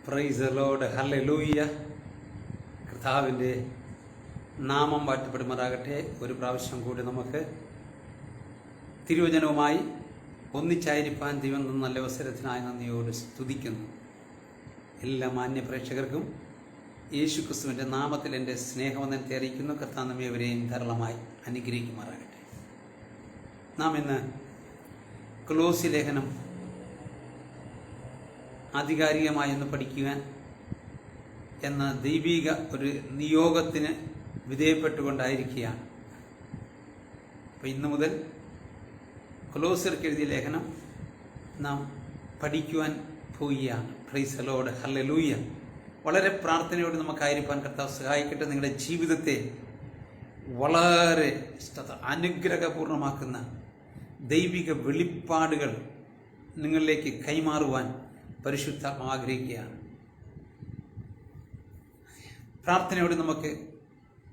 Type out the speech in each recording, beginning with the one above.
Price the Lord, hallelujah. കർത്താവിൻ്റെ നാമം വാഴ്ത്തപ്പെടുമാറാകട്ടെ. ഒരു പ്രാവശ്യം കൂടി നമുക്ക് തിരുവചനവുമായി ഒന്നിച്ചായിരിക്കാൻ ദൈവം തന്ന നല്ല അവസരത്തിനായി നന്ദിയോട് സ്തുതിക്കുന്നു. എല്ലാ മാന്യ പ്രേക്ഷകർക്കും യേശു ക്രിസ്തുവിൻ്റെ നാമത്തിൽ എൻ്റെ സ്നേഹവന്ദനത്തെ അറിയിക്കുന്നു. കർത്താവ് നമ്മേവരെയും ധാരാളമായി അനുഗ്രഹിക്കുമാറാകട്ടെ. നാം ഇന്ന് കൊലോസ്യ ലേഖനം ആധികാരികമായി ഒന്ന് പഠിക്കുവാൻ എന്ന ദൈവിക ഒരു നിയോഗത്തിന് വിധേയപ്പെട്ടുകൊണ്ടായിരിക്കുകയാണ്. അപ്പോൾ ഇന്നു മുതൽ കൊലോസ്യർക്ക് എഴുതിയ ലേഖനം നാം പഠിക്കുവാൻ പോവുകയാണ്. Price the Lord, hallelujah. വളരെ പ്രാർത്ഥനയോട് നമുക്കായിരിക്കാൻ കർത്താവ് സഹായിക്കട്ടെ. നിങ്ങളുടെ ജീവിതത്തെ വളരെ അനുഗ്രഹപൂർണമാക്കുന്ന ദൈവിക വെളിപ്പാടുകൾ നിങ്ങളിലേക്ക് കൈമാറുവാൻ പരിശുദ്ധാത്മാവ് ആഗ്രഹിക്കുകയാണ്. പ്രാർത്ഥനയോട് നമുക്ക്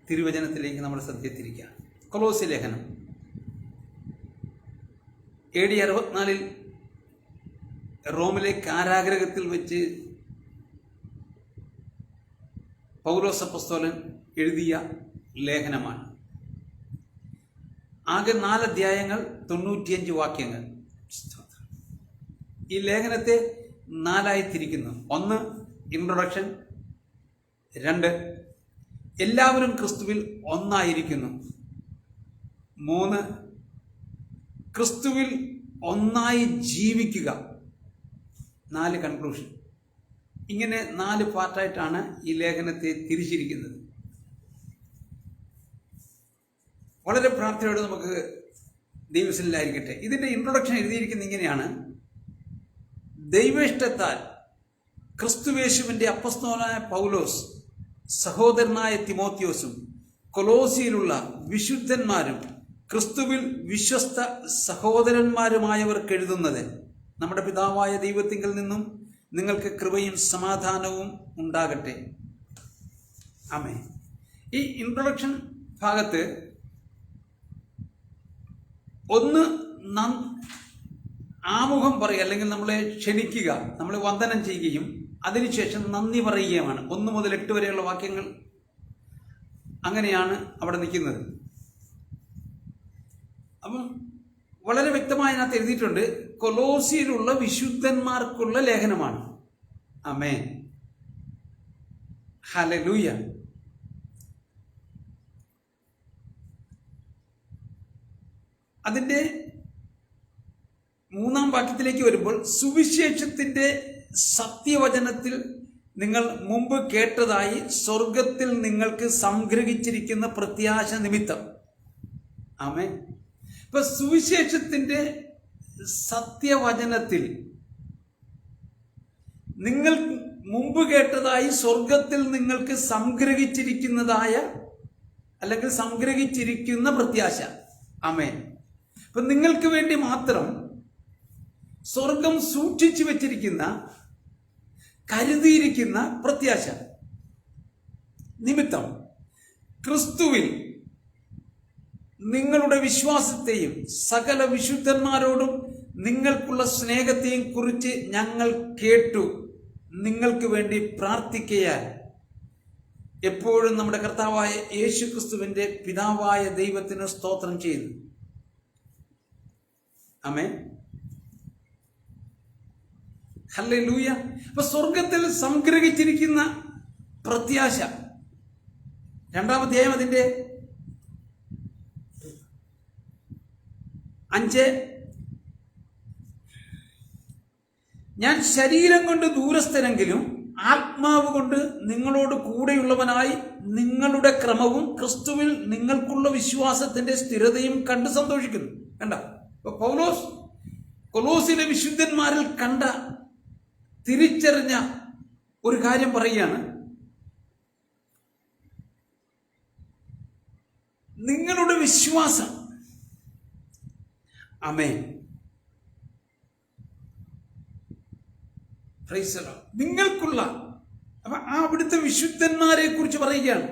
തിരുവചനത്തിലേക്ക് നമ്മുടെ ശ്രദ്ധ കൊലോസ്യ ലേഖനം AD 64 റോമിലെ കാരാഗ്രഹത്തിൽ വെച്ച് പൗലോസ് അപ്പോസ്തലൻ എഴുതിയ ലേഖനമാണ്. ആകെ 4 അധ്യായങ്ങൾ, 95 വാക്യങ്ങൾ. ഈ ലേഖനത്തെ 4 തിരിക്കുന്നു. 1 ഇൻട്രൊഡക്ഷൻ, 2 എല്ലാവരും ക്രിസ്തുവിൽ ഒന്നായിരിക്കുന്നു, 3 ക്രിസ്തുവിൽ ഒന്നായി ജീവിക്കുക, 4 കൺക്ലൂഷൻ. ഇങ്ങനെ 4 പാർട്ടായിട്ടാണ് ഈ ലേഖനത്തെ തിരിച്ചിരിക്കുന്നത്. വളരെ പ്രാർത്ഥനയോടെ നമുക്ക് ദൈവസന്നിധിയിലായിരിക്കട്ടെ. ഇതിൻ്റെ ഇൻട്രൊഡക്ഷൻ എഴുതിയിരിക്കുന്നത് ഇങ്ങനെയാണ്: ദൈവേഷ്ടത്താൽ ക്രിസ്തുവേശുവിൻ്റെ അപ്പസ്തോലനായ പൗലോസ് സഹോദരനായ തിമോത്തിയോസും കൊലോസിയിലുള്ള വിശുദ്ധന്മാരും ക്രിസ്തുവിൽ വിശ്വസ്ത സഹോദരന്മാരുമായവർക്ക് എഴുതുന്നത്, നമ്മുടെ പിതാവായ ദൈവത്തിങ്കിൽ നിന്നും നിങ്ങൾക്ക് കൃപയും സമാധാനവും ഉണ്ടാകട്ടെ. ആമേൻ. ഈ ഇൻട്രൊഡക്ഷൻ ഭാഗത്ത് ഒന്ന് ആമുഖം പറയുക, അല്ലെങ്കിൽ നമ്മളെ ക്ഷണിക്കുക, നമ്മളെ വന്ദനം ചെയ്യുകയും അതിനുശേഷം നന്ദി പറയുകയുമാണ്. 1 മുതൽ 8 വരെയുള്ള വാക്യങ്ങൾ അങ്ങനെയാണ് അവിടെ നിൽക്കുന്നത്. അപ്പം വളരെ വ്യക്തമായി അതിനകത്ത് എഴുതിയിട്ടുണ്ട്, കൊലോസിയിലുള്ള വിശുദ്ധന്മാർക്കുള്ള ലേഖനമാണ്. ആമേൻ, ഹല്ലേലൂയ. അതിൻ്റെ 3-ാം വാക്യത്തിലേക്ക് വരുമ്പോൾ, സുവിശേഷത്തിൻ്റെ സത്യവചനത്തിൽ നിങ്ങൾ മുമ്പ് കേട്ടതായി സ്വർഗത്തിൽ നിങ്ങൾക്ക് സംഗ്രഹിച്ചിരിക്കുന്ന പ്രത്യാശ നിമിത്തം. ആമേൻ. ഇപ്പൊ സുവിശേഷത്തിൻ്റെ സത്യവചനത്തിൽ നിങ്ങൾ മുമ്പ് കേട്ടതായി സ്വർഗത്തിൽ നിങ്ങൾക്ക് സംഗ്രഹിച്ചിരിക്കുന്നതായ അല്ലെങ്കിൽ സംഗ്രഹിച്ചിരിക്കുന്ന പ്രത്യാശ. ആമേൻ. അപ്പൊ നിങ്ങൾക്ക് വേണ്ടി മാത്രം സ്വർഗം സൂക്ഷിച്ചു വെച്ചിരിക്കുന്ന, കരുതിയിരിക്കുന്ന പ്രത്യാശ നിമിത്തം ക്രിസ്തുവിൽ നിങ്ങളുടെ വിശ്വാസത്തെയും സകല വിശുദ്ധന്മാരോടും നിങ്ങൾക്കുള്ള സ്നേഹത്തെയും കുറിച്ച് ഞങ്ങൾ കേട്ടു. നിങ്ങൾക്ക് വേണ്ടി പ്രാർത്ഥിക്കയാൽ എപ്പോഴും നമ്മുടെ കർത്താവായ യേശു ക്രിസ്തുവിൻ്റെ പിതാവായ ദൈവത്തിന് സ്തോത്രം ചെയ്യുന്നു. ആമേൻ, ഹല്ലേലൂയ. അപ്പൊ സ്വർഗത്തിൽ സംഗ്രഹിച്ചിരിക്കുന്ന പ്രത്യാശ. 2-ാം അധ്യായം അതിൻ്റെ 5, ഞാൻ ശരീരം കൊണ്ട് ദൂരസ്ഥനെങ്കിലും ആത്മാവ് കൊണ്ട് നിങ്ങളോട് കൂടെയുള്ളവനായി നിങ്ങളുടെ ക്രമവും ക്രിസ്തുവിൽ നിങ്ങൾക്കുള്ള വിശ്വാസത്തിന്റെ സ്ഥിരതയും കണ്ട് സന്തോഷിക്കുന്നു. കണ്ട, ഇപ്പൊ പൗലോസ് കൊലോസിലെ വിശുദ്ധന്മാരിൽ കണ്ട, തിരിച്ചറിഞ്ഞ ഒരു കാര്യം പറയുകയാണ്. നിങ്ങളുടെ വിശ്വാസം, ആമേൻ, പ്രൈസ് ദി ലോർഡ്, നിങ്ങൾക്കുള്ള, അപ്പൊ അവിടുത്തെ വിശുദ്ധന്മാരെ കുറിച്ച് പറയുകയാണ്.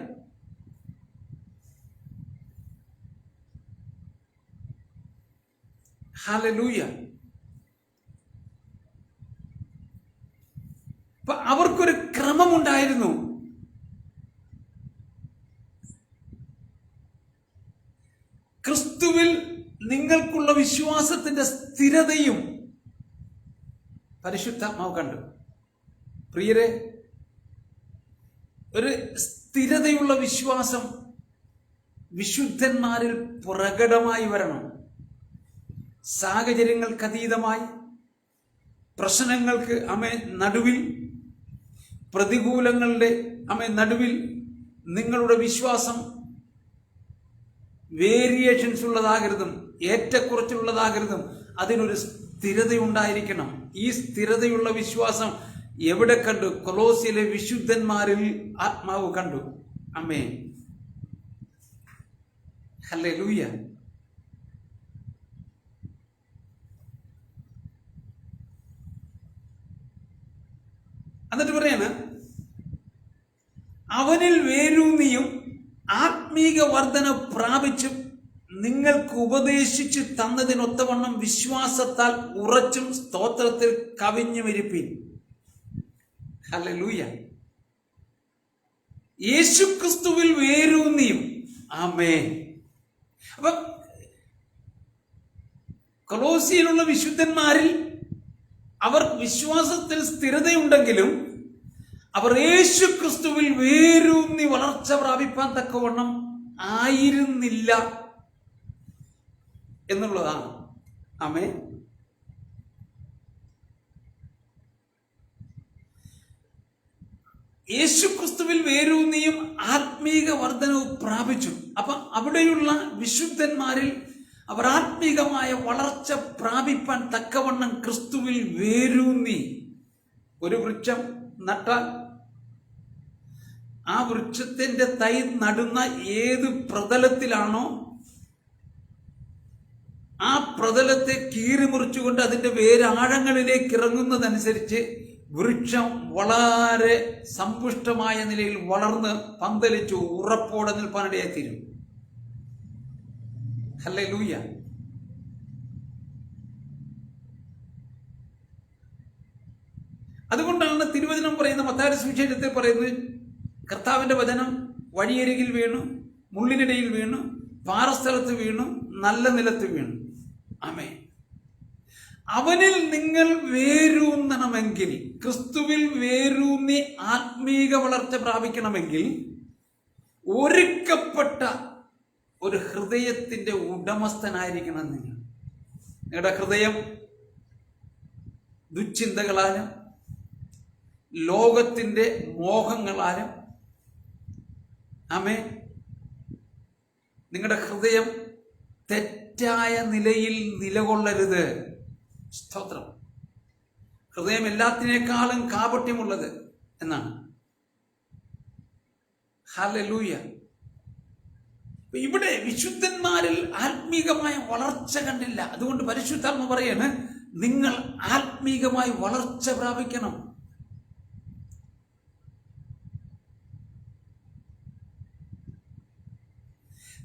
ഹല്ലേലൂയ. അപ്പൊ അവർക്കൊരു ക്രമമുണ്ടായിരുന്നു. ക്രിസ്തുവിൽ നിങ്ങൾക്കുള്ള വിശ്വാസത്തിന്റെ സ്ഥിരതയും പരിശുദ്ധാത്മാവ് കണ്ടു. പ്രിയരെ, ഒരു സ്ഥിരതയുള്ള വിശ്വാസം വിശുദ്ധന്മാരിൽ പ്രകടമായി വരണം. സാഹചര്യങ്ങൾക്കതീതമായി, പ്രശ്നങ്ങൾക്ക് നടുവിൽ, പ്രതികൂലങ്ങളുടെ നടുവിൽ നിങ്ങളുടെ വിശ്വാസം വേരിയേഷൻസ് ഉള്ളതാകരുതും, ഏറ്റക്കുറച്ചിലുള്ളതാകരുതും. അതിനൊരു സ്ഥിരതയുണ്ടായിരിക്കണം. ഈ സ്ഥിരതയുള്ള വിശ്വാസം എവിടെ കണ്ടു? കൊലോസിയിലെ വിശുദ്ധന്മാരിൽ ആത്മാവ് കണ്ടു. ആമേൻ, ഹല്ലേലൂയ. എന്നിട്ട് പറയാണ്, അവനിൽ വേരൂന്നിയും ആത്മീക വർധന പ്രാപിച്ചും നിങ്ങൾക്ക് ഉപദേശിച്ചു തന്നതിനൊത്തവണ്ണം വിശ്വാസത്താൽ ഉറച്ചും സ്തോത്രത്തിൽ കവിഞ്ഞുമിരിപ്പീൻ. ഹല്ലേലൂയ. യേശുക്രിസ്തുവിൽ വേരൂന്നിയും. ആമേൻ. അപ്പൊ കൊലോസിയിലുള്ള വിശുദ്ധന്മാരിൽ അവർ വിശ്വാസത്തിൽ സ്ഥിരതയുണ്ടെങ്കിലും അവർ യേശുക്രിസ്തുവിൽ വേരൂന്നി വളർച്ച പ്രാപിപ്പാൻ തക്കവണ്ണം ആയിരുന്നില്ല എന്നുള്ളതാണ്. ആമേൻ. യേശുക്രിസ്തുവിൽ വേരൂന്നിയും ആത്മീക വർധനവും പ്രാപിച്ചു. അപ്പൊ അവിടെയുള്ള വിശുദ്ധന്മാരിൽ അവർ ആത്മീകമായ വളർച്ച പ്രാപിപ്പാൻ തക്കവണ്ണം ക്രിസ്തുവിൽ വേരൂന്നി. ഒരു വൃക്ഷം നട്ടാൽ ആ വൃക്ഷത്തിന്റെ തൈ നടുന്ന ഏത് പ്രതലത്തിലാണോ ആ പ്രതലത്തെ കീറിമുറിച്ചുകൊണ്ട് അതിന്റെ വേരാഴങ്ങളിലേക്ക് ഇറങ്ങുന്നതനുസരിച്ച് വൃക്ഷം വളരെ സമ്പുഷ്ടമായ നിലയിൽ വളർന്ന് പന്തലിച്ചു ഉറപ്പോടെ നിൽപ്പാനിടയായിത്തീരും. ഹല്ലേലൂയ. അതുകൊണ്ടാണ് തിരുവചനം പറയുന്ന മത്തായിയുടെ സുവിശേഷത്തിൽ പറയുന്നത്, കർത്താവിന്റെ വചനം വഴിയരികിൽ വീണു, മുള്ളിനിടയിൽ വീണു, പാറസ്ഥലത്ത് വീണു, നല്ല നിലത്ത് വീണു. ആമേൻ. അവനിൽ നിങ്ങൾ വേരൂന്നണമെങ്കിൽ, ക്രിസ്തുവിൽ വേരൂന്നി ആത്മീക വളർച്ച പ്രാപിക്കണമെങ്കിൽ ഒരുക്കപ്പെട്ട ഒരു ഹൃദയത്തിന്റെ ഉടമസ്ഥനായിരിക്കണം നിങ്ങൾ. നിങ്ങളുടെ ഹൃദയം ദുശ്ചിന്തകളാലും ലോകത്തിന്റെ മോഹങ്ങളാലും, ആമേൻ, നിങ്ങളുടെ ഹൃദയം തെറ്റായ നിലയിൽ നിലകൊള്ളരുത്. സ്തോത്രം. ഹൃദയം എല്ലാത്തിനേക്കാളും കാപട്യമുള്ളത് എന്നാണ്. ഹല്ലേലൂയ. ഇവിടെ വിശുദ്ധന്മാരിൽ ആത്മീകമായ വളർച്ച കണ്ടില്ല. അതുകൊണ്ട് പരിശുദ്ധാത്മ പറയാണ്, നിങ്ങൾ ആത്മീകമായി വളർച്ച പ്രാപിക്കണം.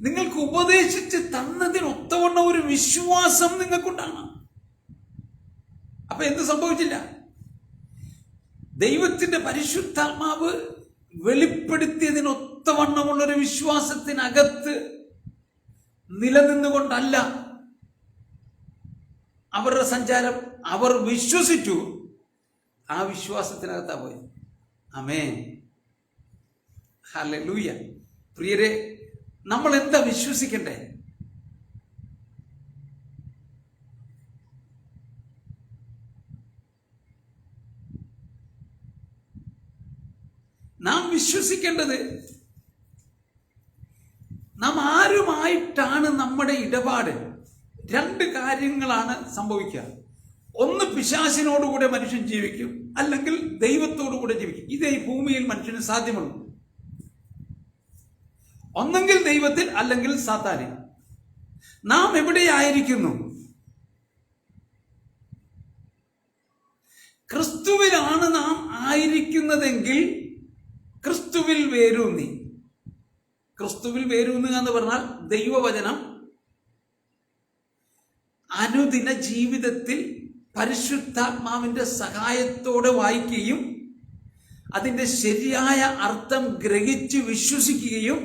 നിങ്ങൾക്ക് ഉപദേശിച്ച് തന്നതിനൊത്തവണ്ണം ഒരു വിശ്വാസം നിങ്ങൾക്കുണ്ടാണ്. അപ്പൊ എന്ത് സംഭവിച്ചില്ല? ദൈവത്തിന്റെ പരിശുദ്ധാത്മാവ് വെളിപ്പെടുത്തിയതിനൊത്തവണ്ണമുള്ളൊരു വിശ്വാസത്തിനകത്ത് നിലനിന്നുകൊണ്ടല്ല അവരുടെ സഞ്ചാരം. അവർ വിശ്വസിച്ചു, ആ വിശ്വാസത്തിനകത്താ പോയി. ആമേൻ, ഹല്ലേലൂയ. പ്രിയരെ, നമ്മൾ എന്താ വിശ്വസിക്കണ്ടേ? നാം വിശ്വസിക്കേണ്ടത് നാം ആരുമായിട്ടാണ് നമ്മുടെ ഇടപാട്. രണ്ട് കാര്യങ്ങളാണ് സംഭവിക്കുക. ഒന്ന്, പിശാചിനോടുകൂടെ മനുഷ്യൻ ജീവിക്കും, അല്ലെങ്കിൽ ദൈവത്തോടുകൂടെ ജീവിക്കും. ഇതേ ഈ ഭൂമിയിൽ മനുഷ്യന് സാധ്യമുള്ളൂ. ഒന്നെങ്കിൽ ദൈവത്തിൽ, അല്ലെങ്കിൽ സാത്താനിൽ. നാം എവിടെയായിരിക്കുന്നു? ക്രിസ്തുവിലാണ് നാം ആയിരിക്കുന്നതെങ്കിൽ ക്രിസ്തുവിൽ വേരൂന്നി. ക്രിസ്തുവിൽ വേരൂന്നുക എന്ന് പറഞ്ഞാൽ ദൈവവചനം അനുദിന ജീവിതത്തിൽ പരിശുദ്ധാത്മാവിന്റെ സഹായത്തോടെ വായിക്കുകയും അതിൻ്റെ ശരിയായ അർത്ഥം ഗ്രഹിച്ച് വിശ്വസിക്കുകയും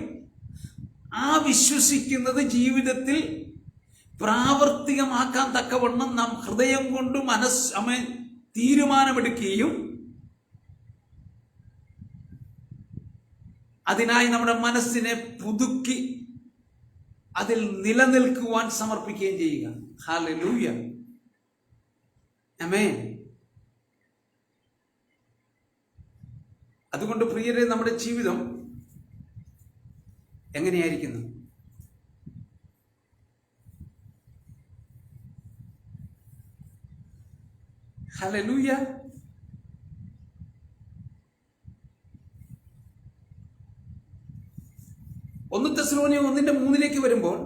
ആ വിശ്വസിക്കുന്നത് ജീവിതത്തിൽ പ്രാവർത്തികമാക്കാൻ തക്കവണ്ണം നാം ഹൃദയം കൊണ്ട് തീരുമാനമെടുക്കുകയും അതിനായി നമ്മുടെ മനസ്സിനെ പുതുക്കി അതിൽ നിലനിൽക്കുവാൻ സമർപ്പിക്കുകയും ചെയ്യുക. ഹല്ലേലൂയ, ആമേൻ. അതുകൊണ്ട് പ്രിയരെ, നമ്മുടെ ജീവിതം എങ്ങനെയായിരിക്കുന്നു? ഹല്ലേലൂയ. ഒന്ന് തെസ്സലോനിയ 1:3 വരുമ്പോൾ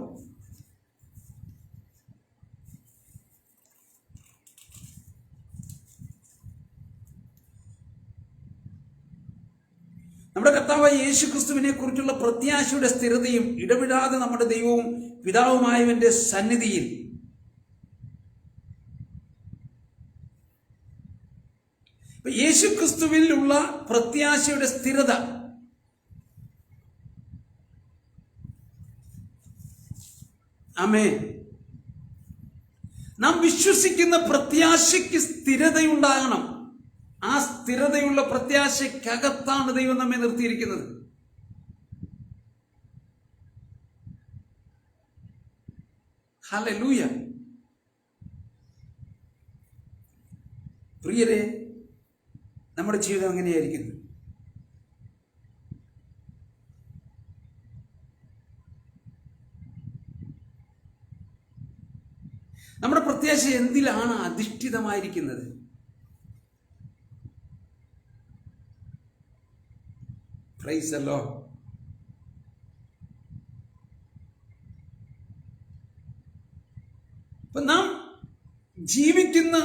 നമ്മുടെ കർത്താവായ യേശുക്രിസ്തുവിനെ കുറിച്ചുള്ള പ്രത്യാശയുടെ സ്ഥിരതയും ഇടവിടാതെ നമ്മുടെ ദൈവവും പിതാവുമായവന്റെ സന്നിധിയിൽ യേശുക്രിസ്തുവിലുള്ള പ്രത്യാശയുടെ സ്ഥിരത, ആമേൻ. നാം വിശ്വസിക്കുന്ന പ്രത്യാശയ്ക്ക് സ്ഥിരതയുണ്ടാകണം. ആ സ്ഥിരതയുള്ള പ്രത്യാശയ്ക്കകത്താണ് ദൈവം നമ്മെ നിർത്തിയിരിക്കുന്നത്. ഹല്ലേലൂയ. പ്രിയരെ, നമ്മുടെ ജീവിതം എങ്ങനെയായിരിക്കുന്നു? നമ്മുടെ പ്രത്യാശ എന്തിലാണ് അധിഷ്ഠിതമായിരിക്കുന്നത്? Praise the lord. അപ്പൊ നാം ജീവിക്കുന്ന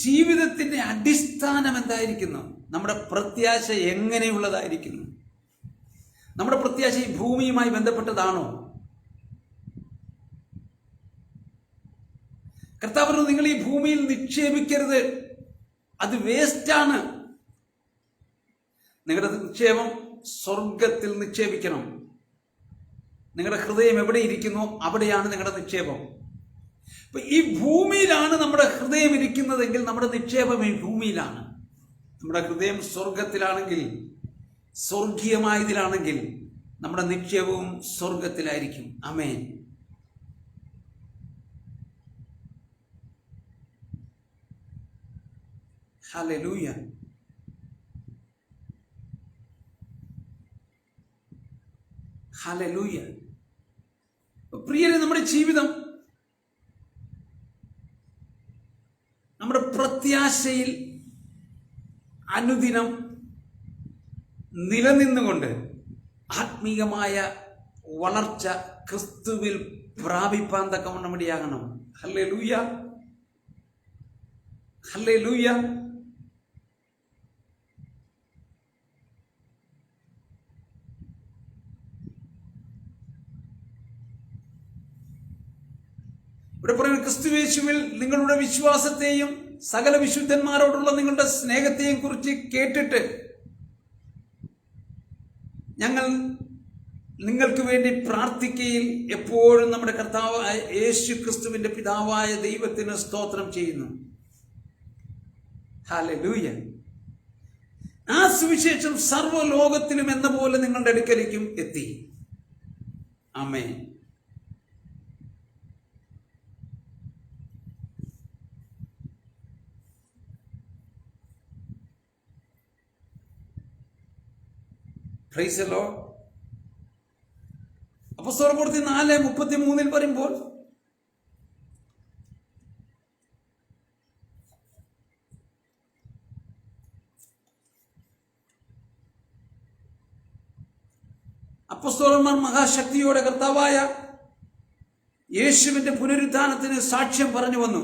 ജീവിതത്തിന്റെ അടിസ്ഥാനം എന്തായിരിക്കുന്നു? നമ്മുടെ പ്രത്യാശ എങ്ങനെയുള്ളതായിരിക്കുന്നു? നമ്മുടെ പ്രത്യാശ ഈ ഭൂമിയുമായി ബന്ധപ്പെട്ടതാണോ? കർത്താവ് പറഞ്ഞു, നിങ്ങൾ ഈ ഭൂമിയിൽ നിക്ഷേപിക്കരുത്, അത് വേസ്റ്റാണ്. നിങ്ങളുടെ നിക്ഷേപം സ്വർഗത്തിൽ നിക്ഷേപിക്കണം. നിങ്ങളുടെ ഹൃദയം എവിടെ ഇരിക്കുന്നോ അവിടെയാണ് നിങ്ങളുടെ നിക്ഷേപം. അപ്പൊ ഈ ഭൂമിയിലാണ് നമ്മുടെ ഹൃദയം ഇരിക്കുന്നതെങ്കിൽ നമ്മുടെ നിക്ഷേപം ഈ ഭൂമിയിലാണ്. നമ്മുടെ ഹൃദയം സ്വർഗത്തിലാണെങ്കിൽ, സ്വർഗീയമായതിലാണെങ്കിൽ നമ്മുടെ നിക്ഷേപവും സ്വർഗത്തിലായിരിക്കും. ആമേൻ. ഹല്ലേലൂയ. ഹല്ലേലൂയ. പ്രിയരെ, നമ്മുടെ ജീവിതം നമ്മുടെ പ്രത്യാശയിൽ അനുദിനം നിലനിന്നുകൊണ്ട് ആത്മീയമായ വളർച്ച ക്രിസ്തുവിൽ പ്രാപിപ്പാൻ തക്കവണ്ണം ഇടയാകണം. Hallelujah, hallelujah. ഇവിടെ പറയുന്നത്, ക്രിസ്തുയേശുവിൽ നിങ്ങളുടെ വിശ്വാസത്തെയും സകല വിശുദ്ധന്മാരോടുള്ള നിങ്ങളുടെ സ്നേഹത്തെയും കുറിച്ച് കേട്ടിട്ട് ഞങ്ങൾ നിങ്ങൾക്ക് വേണ്ടി പ്രാർത്ഥിക്കുകയിൽ എപ്പോഴും നമ്മുടെ കർത്താവായ യേശു ക്രിസ്തുവിന്റെ പിതാവായ ദൈവത്തിന് സ്തോത്രം ചെയ്യുന്നു. ഹല്ലേലൂയ. ആ സുവിശേഷം സർവ്വലോകത്തിലും എന്ന പോലെ നിങ്ങളുടെ അടുക്കലേക്കും എത്തി. ആമേൻ. Praise the lord. അപ്പോസ്തലപ്രവൃത്തി 4:33 പറയുമ്പോൾ, അപ്പോസ്തലന്മാർ മഹാശക്തിയോടെ കർത്താവായ യേശുവിന്റെ പുനരുത്ഥാനത്തിന് സാക്ഷ്യം പറഞ്ഞു വന്നു.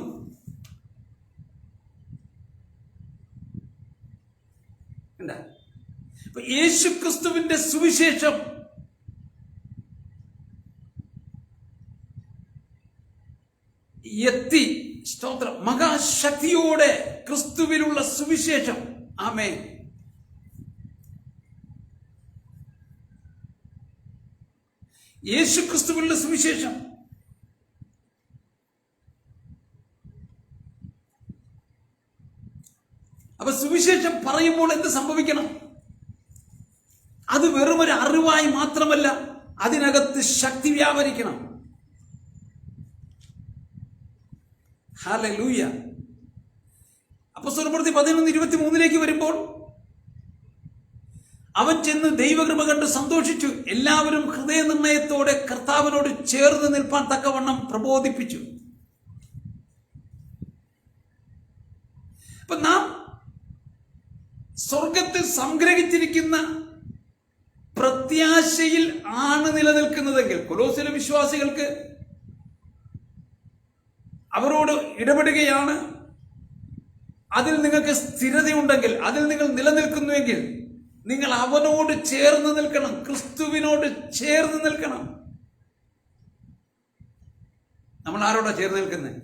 യേശു ക്രിസ്തുവിന്റെ സുവിശേഷം എത്തി. സ്തോത്രം. മഹാശക്തിയോടെ ക്രിസ്തുവിലുള്ള സുവിശേഷം. ആമേൻ. യേശുക്രിസ്തുവിന്റെ സുവിശേഷം. അപ്പൊ സുവിശേഷം പറയുമ്പോൾ എന്ത് സംഭവിക്കണം? അത് വെറുമൊരു അറിവായി മാത്രമല്ല, അതിനകത്ത് ശക്തി വ്യാപരിക്കണം. ഹല്ലേലൂയ. അപ്പോസ്തലപ്രവൃത്തി 11:23 വരുമ്പോൾ അവൻ ചെന്ന് ദൈവകൃപ കണ്ട് സന്തോഷിച്ചു. എല്ലാവരും ഹൃദയനിർണയത്തോടെ കർത്താവിനോട് ചേർന്ന് നിൽപ്പാൻ തക്കവണ്ണം പ്രബോധിപ്പിച്ചു. അപ്പൊ നാം സ്വർഗത്തിൽ സംഗ്രഹിച്ചിരിക്കുന്ന പ്രത്യാശയിൽ ആണ് നിലനിൽക്കുന്നതെങ്കിൽ, കൊലോസ്യയിലെ വിശ്വാസികൾക്ക് അവരോട് ഇടപെടുകയാണ്, അതിൽ നിങ്ങൾക്ക് സ്ഥിരതയുണ്ടെങ്കിൽ, അതിൽ നിങ്ങൾ നിലനിൽക്കുന്നുവെങ്കിൽ നിങ്ങൾ അവനോട് ചേർന്ന് നിൽക്കണം, ക്രിസ്തുവിനോട് ചേർന്ന് നിൽക്കണം. നമ്മൾ ആരോടാ ചേർന്ന് നിൽക്കുന്നത്?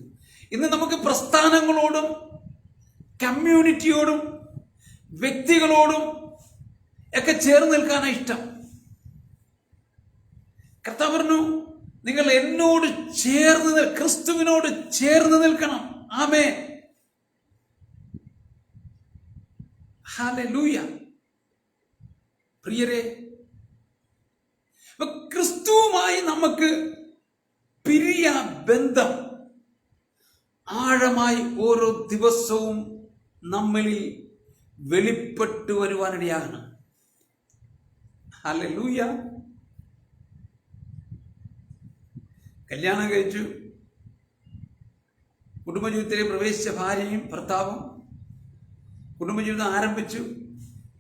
ഇന്ന് നമുക്ക് പ്രസ്ഥാനങ്ങളോടും കമ്മ്യൂണിറ്റിയോടും വ്യക്തികളോടും ഒക്കെ ചേർന്ന് നിൽക്കാനാണ് ഇഷ്ടം. കർത്താവ് പറഞ്ഞു, നിങ്ങൾ എന്നോട് ചേർന്ന്, ക്രിസ്തുവിനോട് ചേർന്ന് നിൽക്കണം. ആമേൻ. ഹല്ലേലൂയ. പ്രിയരെ, ക്രിസ്തുവുമായി നമുക്ക് പിരിയ ബന്ധം ആഴമായി ഓരോ ദിവസവും നമ്മളിൽ വെളിപ്പെട്ടു വരുവാനിടയാകണം. ഹല്ലേലൂയ. കല്യാണം കഴിച്ചു, കുടുംബജീവിതത്തിലേക്ക് പ്രവേശിച്ച ഭാര്യയും ഭർത്താവും കുടുംബജീവിതം ആരംഭിച്ചു.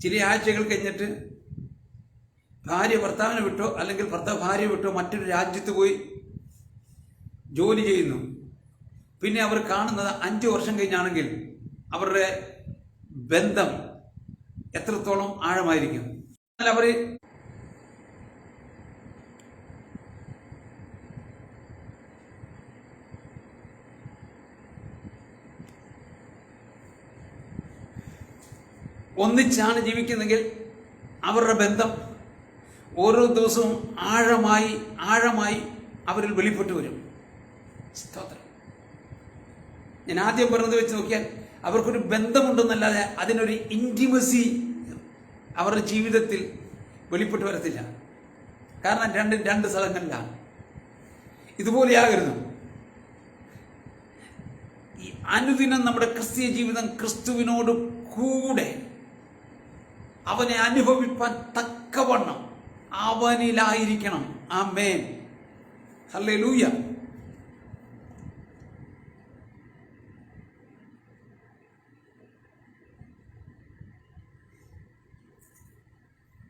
ചില ആഴ്ചകൾ കഴിഞ്ഞിട്ട് ഭാര്യ ഭർത്താവിനെ വിട്ടോ അല്ലെങ്കിൽ ഭർത്താവ് ഭാര്യ വിട്ടോ മറ്റൊരു രാജ്യത്ത് പോയി ജോലി ചെയ്യുന്നു. പിന്നെ അവർ കാണുന്നത് 5 വർഷം കഴിഞ്ഞാണെങ്കിൽ അവരുടെ ബന്ധം എത്രത്തോളം ആഴമായിരിക്കും. അവർ ഒന്നിച്ചാണ് ജീവിക്കുന്നെങ്കിൽ അവരുടെ ബന്ധം ഓരോ ദിവസവും ആഴമായി അവരിൽ വെളിപ്പെട്ടു വരും. സ്തോത്രം. ഞാൻ ആദ്യം പറഞ്ഞത് വെച്ച് നോക്കിയാൽ അവർക്കൊരു ബന്ധമുണ്ടെന്നല്ലാതെ അതിനൊരു ഇൻറ്റിമസി അവരുടെ ജീവിതത്തിൽ വെളിപ്പെട്ടു വരത്തില്ല. കാരണം രണ്ടും 2 സ്ഥലങ്ങളിലാണ്. ഇതുപോലെയാകരുത്. ഈ അനുദിനം നമ്മുടെ ക്രിസ്തീയ ജീവിതം ക്രിസ്തുവിനോട് കൂടെ അവനെ അനുഭവിപ്പാൻ തക്കവണ്ണം അവനിലായിരിക്കണം. ആമേൻ. ഹല്ലേലൂയ.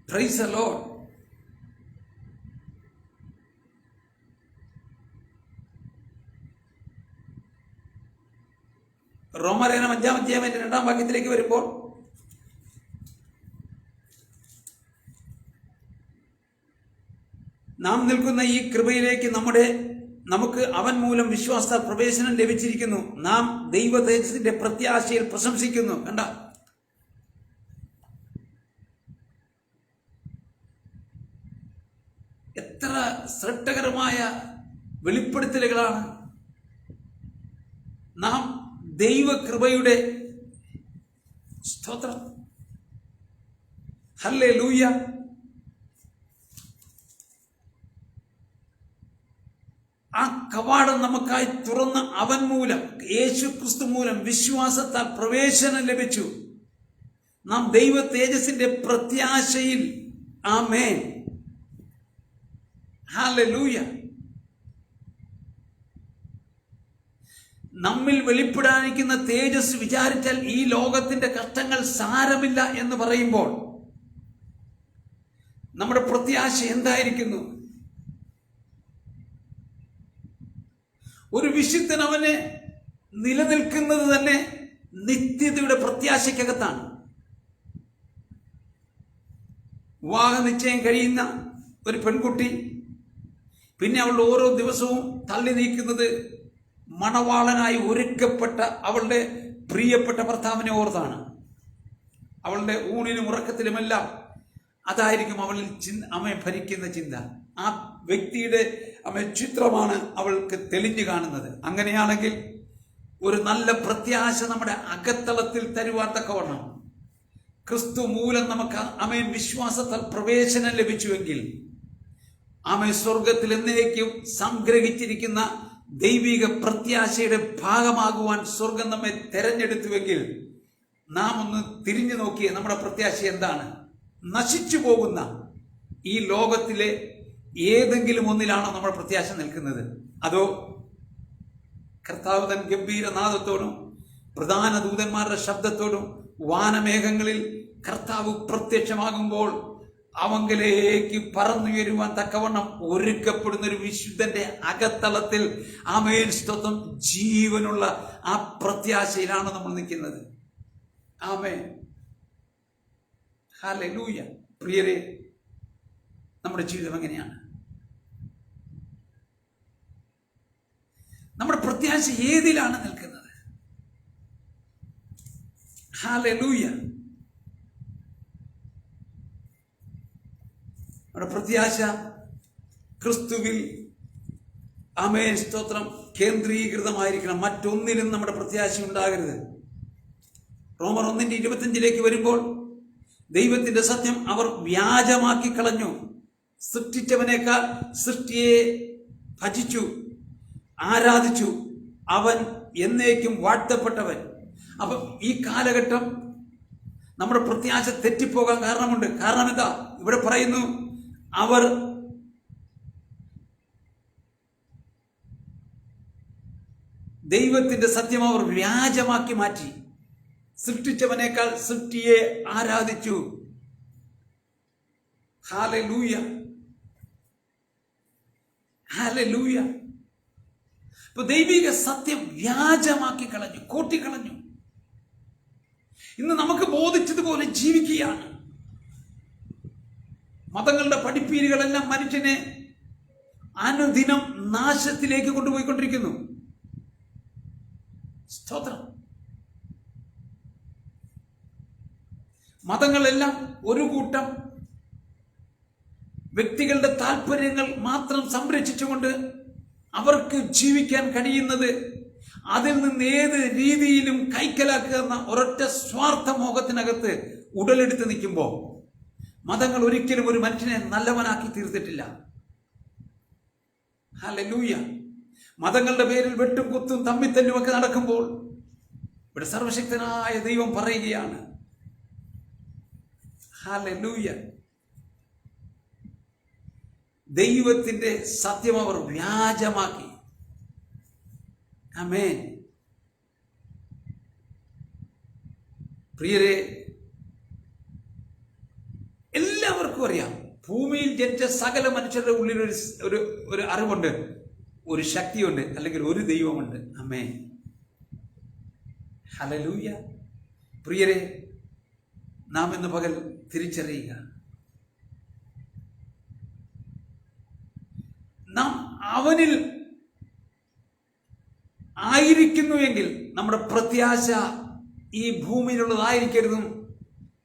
Praise the lord. റോമലേഖനം 5-ാം അധ്യായം 2-ാം വാക്യത്തിലേക്ക് വരുമ്പോൾ നാം നിൽക്കുന്ന ഈ കൃപയിലേക്ക് നമുക്ക് അവൻ മൂലം വിശ്വാസ പ്രവേശനം ലഭിച്ചിരിക്കുന്നു. നാം ദൈവ തേജസ്സിന്റെ പ്രത്യാശയിൽ പ്രശംസിക്കുന്നു. കണ്ട, എത്ര ശ്രദ്ധകരമായ വെളിപ്പെടുത്തലുകളാണ്. നാം ദൈവകൃപയുടെ, സ്തോത്രം, ഹല്ലേലൂയ, ആ കവാടം നമുക്കായി തുറന്ന അവൻ മൂലം, യേശു ക്രിസ്തു മൂലം വിശ്വാസത്താൽ പ്രവേശനം ലഭിച്ചു. നാം ദൈവ തേജസ്സിന്റെ പ്രത്യാശയിൽ. ആമേൻ. ഹല്ലേലൂയ. നമ്മിൽ വെളിപ്പെടാനിരിക്കുന്ന തേജസ് വിചാരിച്ചാൽ ഈ ലോകത്തിന്റെ കഷ്ടങ്ങൾ സാരമില്ല എന്ന് പറയുമ്പോൾ നമ്മുടെ പ്രത്യാശ എന്തായിരിക്കുന്നു? ഒരു വിശുദ്ധൻ അവനെ നിലനിൽക്കുന്നത് തന്നെ നിത്യതയുടെ പ്രത്യാശയ്ക്കകത്താണ്. വിവാഹ നിശ്ചയം കഴിയുന്ന ഒരു പെൺകുട്ടി പിന്നെ അവളുടെ ഓരോ ദിവസവും തള്ളി നീക്കുന്നത് മണവാളനായി ഒരുക്കപ്പെട്ട അവളുടെ പ്രിയപ്പെട്ട ഭർത്താവിനെ ഓർത്താണ്. അവളുടെ ഊണിലും ഉറക്കത്തിലുമെല്ലാം അതായിരിക്കും അവളിൽ അവനെ ഭരിക്കുന്ന ചിന്ത. ആ വ്യക്തിയുടെ ചിത്രമാണ് അവൾക്ക് തെളിഞ്ഞു കാണുന്നത്. അങ്ങനെയാണെങ്കിൽ ഒരു നല്ല പ്രത്യാശ നമ്മുടെ അകത്തളത്തിൽ തരുവാൻ തക്കവണ്ണം ക്രിസ്തു മൂലം നമുക്ക് വിശ്വാസത്താൽ പ്രവേശനം ലഭിച്ചുവെങ്കിൽ സ്വർഗത്തിൽ എന്നേക്കും സംഗ്രഹിച്ചിരിക്കുന്ന ദൈവിക പ്രത്യാശയുടെ ഭാഗമാകുവാൻ സ്വർഗം നമ്മെ തെരഞ്ഞെടുത്തുവെങ്കിൽ നാം ഒന്ന് തിരിഞ്ഞു നോക്കിയേ, നമ്മുടെ പ്രത്യാശ എന്താണ്? നശിച്ചു പോകുന്ന ഈ ലോകത്തിലെ ഏതെങ്കിലും ഒന്നിലാണോ നമ്മുടെ പ്രത്യാശ നിൽക്കുന്നത്? അതോ കർത്താവ് തൻ ഗംഭീരനാദത്തോടും പ്രധാന ദൂതന്മാരുടെ ശബ്ദത്തോടും വാനമേഘങ്ങളിൽ കർത്താവ് പ്രത്യക്ഷമാകുമ്പോൾ അവങ്കലേക്ക് പറന്നുയരുവാൻ തക്കവണ്ണം ഒരുക്കപ്പെടുന്ന ഒരു വിശുദ്ധന്റെ അകത്തളത്തിൽ സ്തോത്രം ജീവനുള്ള ആ പ്രത്യാശയിലാണ് നമ്മൾ നിൽക്കുന്നത്. ആമേൻ, ഹല്ലേലൂയ. പ്രിയരെ, നമ്മുടെ ജീവിതം എങ്ങനെയാണ്? നമ്മുടെ പ്രത്യാശ ഏതിലാണ് നിൽക്കുന്നത്? ഹല്ലേലൂയ. നമ്മുടെ പ്രത്യാശ ക്രിസ്തുവിൽ സ്തോത്രം കേന്ദ്രീകൃതമായിരിക്കണം. മറ്റൊന്നിലും നമ്മുടെ പ്രത്യാശ ഉണ്ടാകരുത്. റോമർ 1:25 വരുമ്പോൾ ദൈവത്തിന്റെ സത്യം അവർ വ്യാജമാക്കി കളഞ്ഞു, സൃഷ്ടിച്ചവനേക്കാൾ സൃഷ്ടിയെ ഭജിച്ചു, ആരാധിച്ചു, അവൻ എന്നേക്കും വാഴ്ത്തപ്പെട്ടവൻ. അപ്പം ഈ കാലഘട്ടം നമ്മുടെ പ്രത്യാശ തെറ്റിപ്പോകാൻ കാരണമുണ്ട്. കാരണം എന്താ? ഇവിടെ പറയുന്നു, അവർ ദൈവത്തിന്റെ സത്യം അവർ വ്യാജമാക്കി മാറ്റി, സൃഷ്ടിച്ചവനേക്കാൾ സൃഷ്ടിയെ ആരാധിച്ചു. Hallelujah, hallelujah. ഇപ്പൊ ദൈവിക സത്യം വ്യാജമാക്കി കളഞ്ഞു, കൂട്ടിക്കളഞ്ഞു. ഇന്ന് നമുക്ക് ബോധിച്ചതുപോലെ ജീവിക്കുകയാണ്. മതങ്ങളുടെ പഠിപ്പീരുകളെല്ലാം മനുഷ്യനെ അനുദിനം നാശത്തിലേക്ക് കൊണ്ടുപോയിക്കൊണ്ടിരിക്കുന്നു. സ്തോത്രം. മതങ്ങളെല്ലാം ഒരു കൂട്ടം വ്യക്തികളുടെ താല്പര്യങ്ങൾ മാത്രം സംരക്ഷിച്ചുകൊണ്ട് അവർക്ക് ജീവിക്കാൻ കഴിയുന്നത് അതിൽ നിന്ന് ഏത് രീതിയിലും കൈക്കലാക്കുക എന്ന ഒരൊറ്റ സ്വാർത്ഥ മോഹത്തിനകത്ത് ഉടലെടുത്ത് നിൽക്കുമ്പോൾ മതങ്ങൾ ഒരിക്കലും ഒരു മനുഷ്യനെ നല്ലവനാക്കി തീർത്തിട്ടില്ല. ഹല്ലേലൂയ. മതങ്ങളുടെ പേരിൽ വെട്ടും കുത്തും തമ്മിത്തല്ലും ഒക്കെ നടക്കുമ്പോൾ ഇവിടെ സർവശക്തനായ ദൈവം പറയുകയാണ്, ഹല്ലേലൂയ, ദൈവത്തിന്റെ സത്യം അവർ വ്യാജമാക്കി. ആമേൻ. പ്രിയരെ, എല്ലാവർക്കും അറിയാം, ഭൂമിയിൽ ജനിച്ച സകല മനുഷ്യരുടെ ഉള്ളിൽ ഒരു അറിവുണ്ട്, ഒരു ശക്തിയുണ്ട്, അല്ലെങ്കിൽ ഒരു ദൈവമുണ്ട്. ആമേൻ, ഹല്ലേലൂയ. പ്രിയരെ, നാം ഇന്ന് പകൽ തിരിച്ചറിയുക, നാം അവനിൽ ആയിരിക്കുന്നുവെങ്കിൽ നമ്മുടെ പ്രത്യാശ ഈ ഭൂമിയിലുള്ളതായിരിക്കരുതും.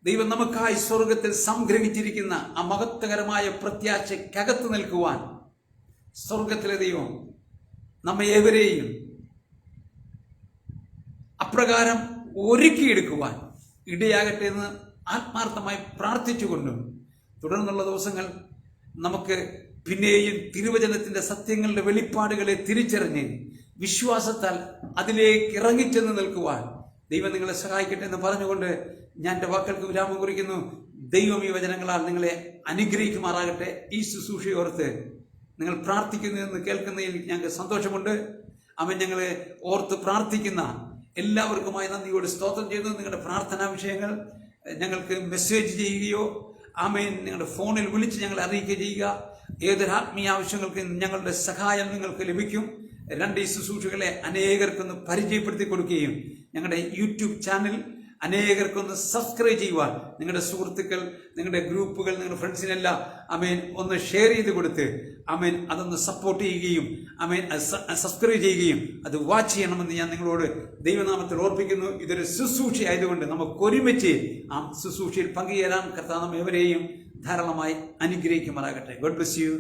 ദൈവം നമുക്കായി സ്വർഗത്തിൽ സംഗ്രഹിച്ചിരിക്കുന്ന ആ മഹത്വകരമായ പ്രത്യാശയ്ക്കകത്ത് നിൽക്കുവാൻ സ്വർഗത്തിലെ ദൈവം നമ്മെ ഏവരെയും അപ്രകാരം ഒരുക്കിയെടുക്കുവാൻ ഇടയാകട്ടെ എന്ന് ആത്മാർത്ഥമായി പ്രാർത്ഥിച്ചുകൊണ്ടും തുടർന്നുള്ള ദിവസങ്ങൾ നമുക്ക് പിന്നെയും തിരുവചനത്തിന്റെ സത്യങ്ങളുടെ വെളിപ്പാടുകളെ തിരിച്ചറിഞ്ഞ് വിശ്വാസത്താൽ അതിലേക്ക് ഇറങ്ങിച്ചെന്ന് നിൽക്കുവാൻ ദൈവം നിങ്ങളെ സഹായിക്കട്ടെ എന്ന് പറഞ്ഞുകൊണ്ട് ഞാൻ എൻ്റെ വാക്കുകൾക്ക് വിരാമം കുറിക്കുന്നു. ദൈവം ഈ വചനങ്ങളാൽ നിങ്ങളെ അനുഗ്രഹിക്കുമാറാകട്ടെ. ഈ ശുശ്രൂഷയോർത്ത് നിങ്ങൾ പ്രാർത്ഥിക്കുന്നതെന്ന് കേൾക്കുന്നതിൽ ഞങ്ങൾക്ക് സന്തോഷമുണ്ട്. അവൻ ഞങ്ങളെ ഓർത്ത് പ്രാർത്ഥിക്കുന്ന എല്ലാവർക്കുമായി നന്ദിയോട് സ്തോത്രം ചെയ്തു. നിങ്ങളുടെ പ്രാർത്ഥനാ വിഷയങ്ങൾ ഞങ്ങൾക്ക് മെസ്സേജ് ചെയ്യുകയോ ആമേൻ നിങ്ങളുടെ ഫോണിൽ വിളിച്ച് ഞങ്ങളെ അറിയിക്കുകയോ ചെയ്യുക. ഏതൊരു ആത്മീയ ആവശ്യങ്ങൾക്ക് ഞങ്ങളുടെ സഹായം നിങ്ങൾക്ക് ലഭിക്കും. ഈ ശുശ്രൂഷകളെ അനേകർക്കൊന്ന് പരിചയപ്പെടുത്തി കൊടുക്കുകയും ഞങ്ങളുടെ യൂട്യൂബ് ചാനൽ അനേകർക്കൊന്ന് സബ്സ്ക്രൈബ് ചെയ്യുവാൻ നിങ്ങളുടെ സുഹൃത്തുക്കൾ, നിങ്ങളുടെ ഗ്രൂപ്പുകൾ, നിങ്ങളുടെ ഫ്രണ്ട്സിനെല്ലാം ആമേൻ ഒന്ന് ഷെയർ ചെയ്ത് കൊടുത്ത് ആമേൻ അതൊന്ന് സപ്പോർട്ട് ചെയ്യുകയും ആമേൻ സബ്സ്ക്രൈബ് ചെയ്യുകയും അത് വാച്ച് ചെയ്യണമെന്ന് ഞാൻ നിങ്ങളോട് ദൈവനാമത്തിൽ ഓർപ്പിക്കുന്നു. ഇതൊരു ശുശ്രൂഷ ആയതുകൊണ്ട് നമുക്ക് ഒരുമിച്ച് ആ ശുശ്രൂഷയിൽ പങ്കുചേരാൻ കർത്താവ് നമ്മ എവരെയും ധാരാളമായി അനുഗ്രഹിക്കുമാറാകട്ടെ. God bless you.